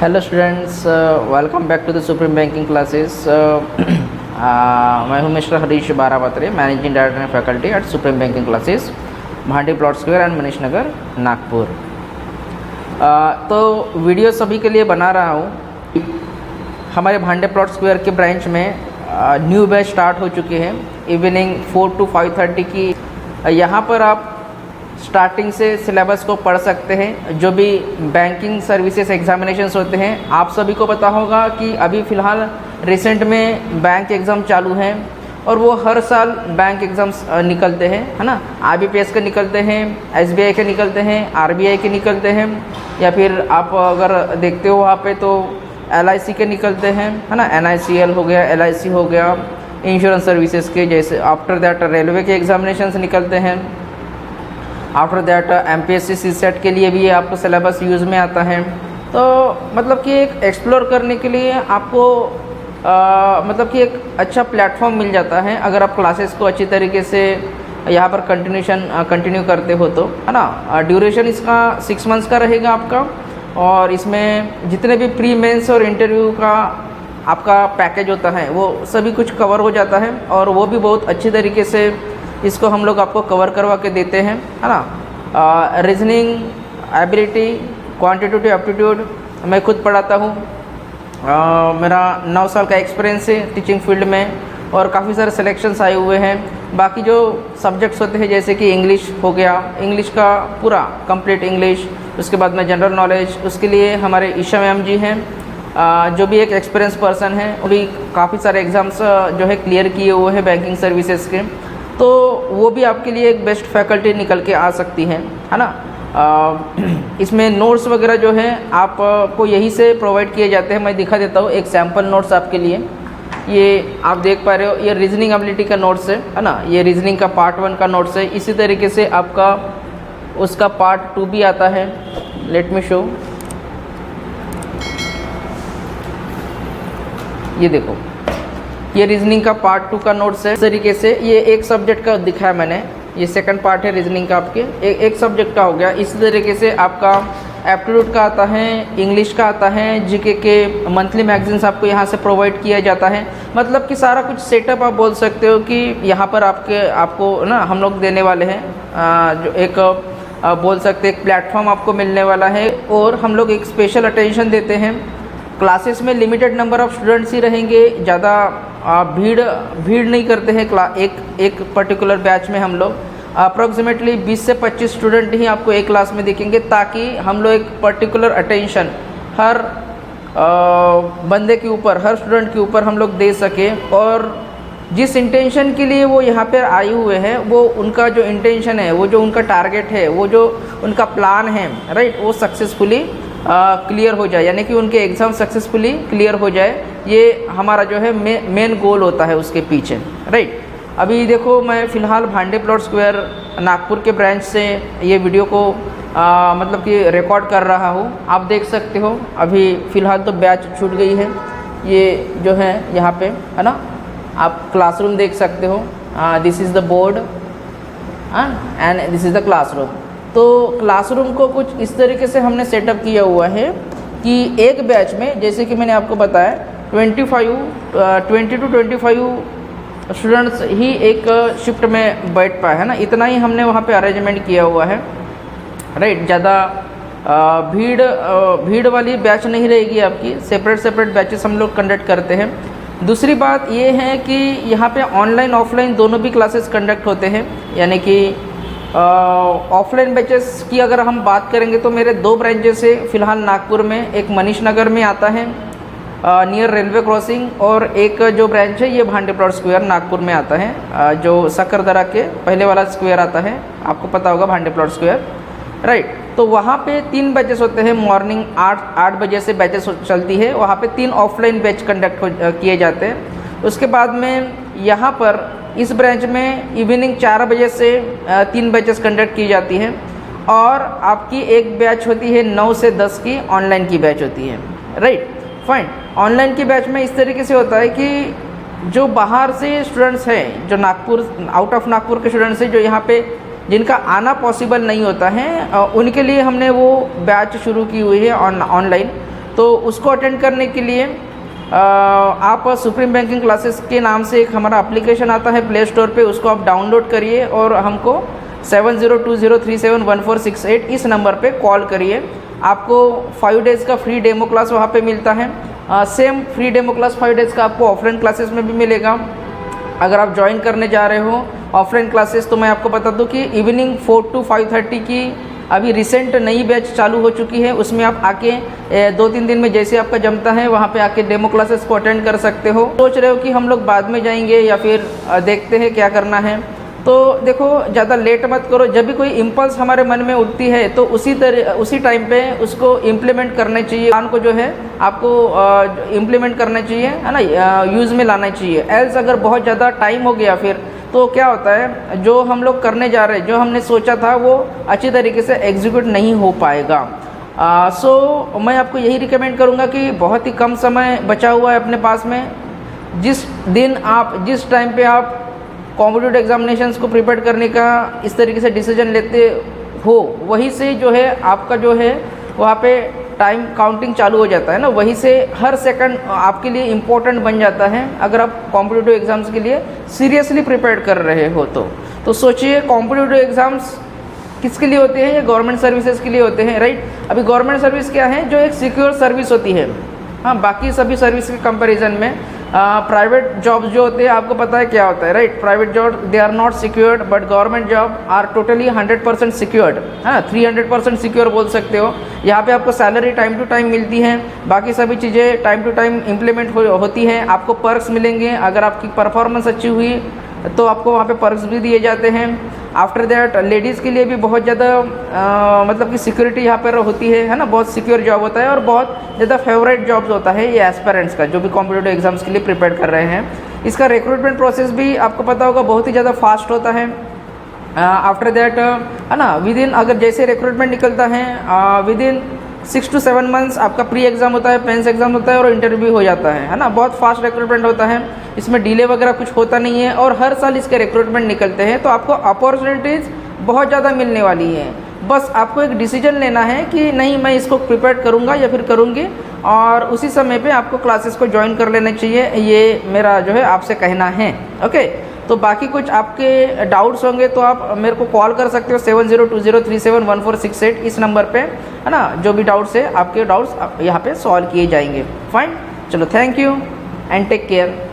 Hello students, welcome back to the supreme banking classes. मैं हूं mister Harish Baravatre, managing director and faculty at supreme banking classes, Bhandi plot square and Manish Nagar, Nagpur. तो video सभी के लिए बना रहा हूं। हमारे भांडे प्लॉट स्क्वायर के ब्रांच में न्यू बैच स्टार्ट हो चुकी है इवनिंग 4 to 5:30 की। यहाँ पर आप स्टार्टिंग से सिलेबस को पढ़ सकते हैं। जो भी बैंकिंग सर्विसेज एग्जामिनेशंस होते हैं, आप सभी को पता होगा कि अभी फ़िलहाल रिसेंट में बैंक एग्ज़ाम चालू हैं और वो हर साल बैंक एग्ज़ाम्स निकलते हैं, है ना। IBPS के निकलते हैं, SBI के निकलते हैं, RBI के निकलते हैं, या फिर आप अगर देखते हो वहाँ पे तो LIC के निकलते हैं, है ना। NICL हो गया, LIC हो गया, इंश्योरेंस सर्विसेज के। जैसे आफ्टर दैट रेलवे के एग्जामिनेशंस निकलते हैं। आफ्टर दैट MPSC CSET के लिए भी आपको सिलेबस यूज़ में आता है। तो मतलब कि एक एक्सप्लोर करने के लिए आपको मतलब कि एक अच्छा प्लेटफॉर्म मिल जाता है अगर आप क्लासेस को अच्छी तरीके से यहाँ पर कंटिन्यू करते हो तो, है ना। ड्यूरेशन इसका 6 मंथ्स का रहेगा आपका, और इसमें जितने भी प्री मेंस और इंटरव्यू का आपका पैकेज होता है वो सभी कुछ कवर हो जाता है, और वो भी बहुत अच्छी तरीके से इसको हम लोग आपको कवर करवा के देते हैं, है ना। रीजनिंग एबिलिटी, क्वांटिटेटिव एप्टीट्यूड मैं खुद पढ़ाता हूँ। मेरा 9 साल का एक्सपीरियंस है टीचिंग फील्ड में, और काफ़ी सारे सिलेक्शंस आए हुए हैं। बाकी जो सब्जेक्ट्स होते हैं जैसे कि इंग्लिश हो गया, इंग्लिश का पूरा कंप्लीट इंग्लिश, उसके बाद में जनरल नॉलेज, उसके लिए हमारे ईशा मैम जी हैं, जो भी एक एक्सपीरियंस पर्सन है। वो भी काफ़ी सारे एग्ज़ाम्स जो है क्लियर किए हुए हैं बैंकिंग सर्विसेज के, तो वो भी आपके लिए एक बेस्ट फैकल्टी निकल के आ सकती है ना। इसमें नोट्स वगैरह जो है आपको यहीं से प्रोवाइड किए जाते हैं। मैं दिखा देता हूँ एक सैम्पल नोट्स आपके लिए। ये आप देख पा रहे हो, ये रीजनिंग एबिलिटी का नोट्स है ना। ये रीजनिंग का पार्ट 1 का नोट्स है। इसी तरीके से आपका उसका पार्ट 2 भी आता है। Let me show. ये देखो, ये रीजनिंग का पार्ट 2 का नोट्स है। इस तरीके से ये एक सब्जेक्ट का दिखाया मैंने, ये सेकंड पार्ट है रीजनिंग का आपके, एक सब्जेक्ट का हो गया। इसी तरीके से आपका एप्टीट्यूड का आता है, इंग्लिश का आता है, जीके के मंथली मैगजीन्स आपको यहाँ से प्रोवाइड किया जाता है। मतलब कि सारा कुछ सेटअप आप बोल सकते हो कि यहाँ पर आपको ना हम लोग देने वाले हैं, जो एक बोल सकते एक प्लेटफॉर्म आपको मिलने वाला है। और हम लोग एक स्पेशल अटेंशन देते हैं। क्लासेस में लिमिटेड नंबर ऑफ़ स्टूडेंट्स ही रहेंगे, ज़्यादा भीड़ नहीं करते हैं। एक पर्टिकुलर बैच में हम लोग अप्रॉक्सीमेटली 20 से 25 स्टूडेंट ही आपको एक क्लास में दिखेंगे, ताकि हम लोग एक पर्टिकुलर अटेंशन हर बंदे के ऊपर, हर स्टूडेंट के ऊपर हम लोग दे सकें। और जिस इंटेंशन के लिए वो यहाँ पर आए हुए हैं, वो उनका जो इंटेंशन है, वो जो उनका टारगेट है, वो जो उनका प्लान है, राइट, वो सक्सेसफुली क्लियर हो जाए, यानी कि उनके एग्ज़ाम सक्सेसफुली क्लियर हो जाए। ये हमारा जो है मेन गोल होता है उसके पीछे, राइट। अभी देखो, मैं फ़िलहाल भांडे प्लॉट स्क्वायर नागपुर के ब्रांच से ये वीडियो को मतलब कि रिकॉर्ड कर रहा हूँ। आप देख सकते हो अभी फ़िलहाल तो बैच छूट गई है। ये जो है यहाँ पे, है ना, आप क्लासरूम देख सकते हो। This is the board and this is the classroom. तो क्लासरूम को कुछ इस तरीके से हमने सेटअप किया हुआ है कि एक बैच में, जैसे कि मैंने आपको बताया, 20 to 25 स्टूडेंट्स ही एक शिफ्ट में बैठ पाए, है ना। इतना ही हमने वहाँ पे अरेंजमेंट किया हुआ है, राइट। ज़्यादा भीड़ वाली बैच नहीं रहेगी आपकी। सेपरेट बैचेस हम लोग कंडक्ट करते हैं। दूसरी बात ये है कि यहाँ पे ऑनलाइन ऑफलाइन दोनों भी क्लासेस कंडक्ट होते हैं, यानी कि ऑफलाइन बैचेस की अगर हम बात करेंगे तो मेरे 2 ब्रांचेस है फ़िलहाल नागपुर में। एक मनीष नगर में आता है नियर रेलवे क्रॉसिंग, और एक जो ब्रांच है ये भांडे प्लॉट स्क्वायर नागपुर में आता है, जो सकरदरा के पहले वाला स्क्वायर आता है, आपको पता होगा भांडे प्लॉट स्क्वायर, राइट। तो वहाँ पे 3 बैचेस होते हैं। मॉर्निंग 8 बजे से बैचेस चलती है। वहाँ पे 3 ऑफलाइन बैच कंडक्ट किए जाते हैं। उसके बाद में यहाँ पर इस ब्रांच में इवनिंग 4 बजे से 3 बैचेस कंडक्ट की जाती हैं, और आपकी एक बैच होती है 9 से 10 की ऑनलाइन की बैच होती है, राइट, फाइन। ऑनलाइन की बैच में इस तरीके से होता है कि जो बाहर से स्टूडेंट्स हैं, जो नागपुर आउट ऑफ नागपुर के स्टूडेंट्स हैं, जो यहाँ पे जिनका आना पॉसिबल नहीं होता है, उनके लिए हमने वो बैच शुरू की हुई है ऑनलाइन। तो उसको अटेंड करने के लिए आप सुप्रीम बैंकिंग क्लासेस के नाम से एक हमारा एप्लीकेशन आता है प्ले स्टोर पे, उसको आप डाउनलोड करिए और हमको 7020371468 इस नंबर पे कॉल करिए। आपको 5 डेज़ का फ्री डेमो क्लास वहाँ पे मिलता है। Same free demo class 5 days का आपको ऑफलाइन क्लासेस में भी मिलेगा। अगर आप ज्वाइन करने जा रहे हो ऑफलाइन क्लासेस, तो मैं आपको बता दूं कि इवनिंग 4 to 5:30 की अभी रिसेंट नई बैच चालू हो चुकी है। उसमें आप आके 2-3 दिन में जैसे आपका जमता है वहाँ पे आके डेमो क्लासेस को अटेंड कर सकते हो। सोच रहे हो कि हम लोग बाद में जाएंगे या फिर देखते हैं क्या करना है, तो देखो ज़्यादा लेट मत करो। जब भी कोई इम्पल्स हमारे मन में उठती है तो उसी टाइम पे उसको इम्प्लीमेंट करना चाहिए, प्लान को जो है आपको इम्प्लीमेंट करना चाहिए, है ना, यूज़ में लाना चाहिए। एल्स अगर बहुत ज़्यादा टाइम हो गया फिर तो क्या होता है, जो हम लोग करने जा रहे हैं, जो हमने सोचा था वो अच्छी तरीके से एग्जीक्यूट नहीं हो पाएगा। सो मैं आपको यही रिकमेंड करूँगा कि बहुत ही कम समय बचा हुआ है अपने पास में। जिस टाइम पे आप कॉम्पिटिटिव एग्जामिनेशंस को प्रिपेयर करने का इस तरीके से डिसीजन लेते हो, वहीं से जो है आपका जो है वहाँ पे टाइम काउंटिंग चालू हो जाता है ना, वहीं से हर सेकंड आपके लिए इम्पोर्टेंट बन जाता है अगर आप कॉम्पिटिटिव एग्ज़ाम्स के लिए सीरियसली प्रिपेयर कर रहे हो तो सोचिए कॉम्पिटिटिव एग्ज़ाम्स किसके लिए होते हैं? ये गवर्नमेंट सर्विसेज के लिए होते हैं, राइट। अभी गवर्नमेंट सर्विस क्या है? जो एक सिक्योर सर्विस होती है। हाँ, बाकी सभी सर्विस के कंपैरिजन में प्राइवेट जॉब्स जो होते हैं आपको पता है क्या होता है, right. Private job they are not secured, but government job are totally 100% secured, हाँ 300% सिक्योर बोल सकते हो। यहाँ पे आपको सैलरी टाइम टू टाइम मिलती है, बाकी सभी चीज़ें टाइम टू टाइम इम्प्लीमेंट होती हैं। आपको पर्क्स मिलेंगे, अगर आपकी परफॉर्मेंस अच्छी हुई तो आपको वहाँ पे पर्क्स भी दिए जाते हैं। आफ्टर दैट लेडीज़ के लिए भी बहुत ज़्यादा मतलब कि सिक्योरिटी यहाँ पर होती है ना, बहुत सिक्योर जॉब होता है और बहुत ज़्यादा फेवरेट जॉब्स होता है ये एस्पिरेंट्स का, जो भी कॉम्पिटिटिव एग्जाम्स के लिए प्रिपेयर कर रहे हैं। इसका रिक्रूटमेंट प्रोसेस भी आपको पता होगा बहुत ही ज़्यादा फास्ट होता है। आफ्टर दैट है ना, विद इन अगर जैसे रिक्रूटमेंट निकलता है विद इन 6 to 7 मंथ्स आपका प्री एग्ज़ाम होता है, पेंस एग्ज़ाम होता है और इंटरव्यू हो जाता है ना। बहुत फास्ट रिक्रूटमेंट होता है, इसमें डिले वगैरह कुछ होता नहीं है और हर साल इसके रिक्रूटमेंट निकलते हैं, तो आपको अपॉर्चुनिटीज़ बहुत ज़्यादा मिलने वाली है। बस आपको एक डिसीजन लेना है कि नहीं मैं इसको प्रिपेयर करूँगा या फिर करूँगी, और उसी समय पे आपको क्लासेस को ज्वाइन कर लेना चाहिए। ये मेरा जो है आपसे कहना है, ओके। तो बाकी कुछ आपके डाउट्स होंगे तो आप मेरे को कॉल कर सकते हो 7020371468 इस नंबर पे, है ना। जो भी डाउट्स है आपके डाउट्स यहाँ पे सॉल्व किए जाएंगे। फाइन, चलो, thank you and take care.